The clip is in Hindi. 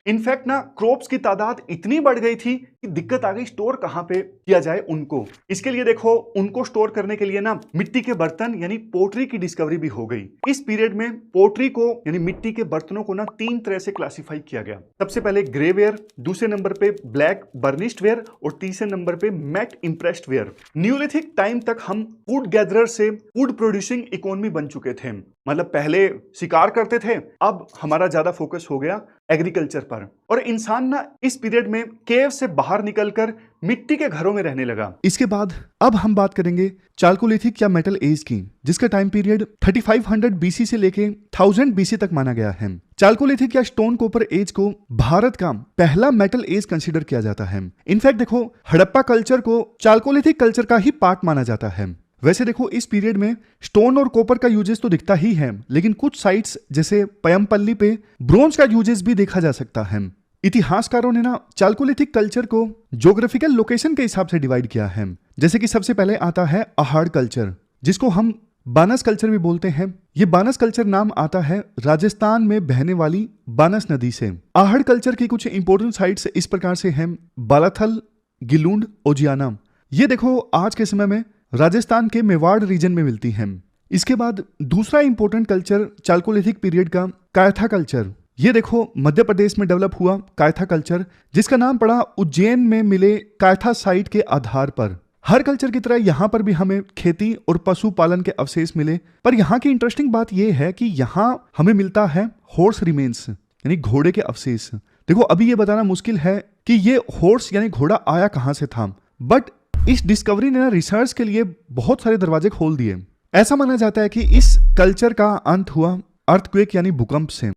इनफैक्ट ना क्रॉप्स की तादाद इतनी बढ़ गई थी कि दिक्कत आ गई स्टोर कहां पे किया जाए उनको। इसके लिए देखो उनको स्टोर करने के लिए ना मिट्टी के बर्तन यानी पोट्री की डिस्कवरी भी हो गई। इस पीरियड में पोट्री को यानी मिट्टी के बर्तनों को ना 3 तरह से क्लासिफाई किया गया। सबसे पहले ग्रे वेयर, दूसरे नंबर पे ब्लैक बर्निश्ड वेयर और तीसरे नंबर पे mat impressed ware. Neolithic time तक हम वुड गैदरर से वुड प्रोड्यूसिंग इकोनॉमी बन चुके थे। मतलब पहले शिकार करते थे, अब हमारा ज्यादा फोकस हो गया एग्रीकल्चर पर। और इंसान ना इस पीरियड में केव से बाहर निकलकर मिट्टी के घरों में रहने लगा। इसके बाद अब हम बात करेंगे चाल्कोलिथिक या मेटल एज की, जिसका टाइम पीरियड 3500 बीसी से लेके 1000 बीसी तक माना गया है। चाल्कोलिथिक या स्टोन कोपर एज को भारत का पहला मेटल एज कंसीडर किया जाता है। इनफैक्ट देखो हड़प्पा कल्चर को चाल्कोलिथिक कल्चर का ही पार्ट माना जाता है। वैसे देखो इस पीरियड में स्टोन और कॉपर का यूजेस तो दिखता ही है, लेकिन कुछ साइट्स जैसे पयमपल्ली पे ब्रोंज का यूजेस भी देखा जा सकता है। इतिहासकारों ने ना चाल्कोलिथिक कल्चर को ज्योग्राफिकल लोकेशन के हिसाब से डिवाइड किया है। जैसे कि सबसे पहले आता है अहाड़ कल्चर, जिसको हम बानस कल्चर भी बोलते हैं। ये बानस कल्चर नाम आता है राजस्थान में बहने वाली बानस नदी से। अहाड़ कल्चर की कुछ इंपॉर्टेंट साइट्स इस प्रकार से हैं: बालाथल, गिलूंड, ओजियाना। ये देखो आज के समय में राजस्थान के मेवाड़ रीजन में मिलती हैं। इसके बाद दूसरा इंपॉर्टेंट कल्चर चाल्कोलिथिक पीरियड का कायथा कल्चर। ये देखो मध्य प्रदेश में डेवलप हुआ कायथा कल्चर, जिसका नाम पड़ा उज्जैन में मिले कायथा साइट के आधार पर। हर कल्चर की तरह यहाँ पर भी हमें खेती और पशुपालन के अवशेष मिले, पर यहाँ की इंटरेस्टिंग बात यह है कि यहाँ हमें मिलता है हॉर्स रिमेन्स यानी घोड़े के अवशेष। देखो अभी ये बताना मुश्किल है कि ये हॉर्स यानी घोड़ा आया कहाँ से था, बट इस डिस्कवरी ने ना रिसर्च के लिए बहुत सारे दरवाजे खोल दिए। ऐसा माना जाता है कि इस कल्चर का अंत हुआ अर्थक्वेक यानी भूकंप से।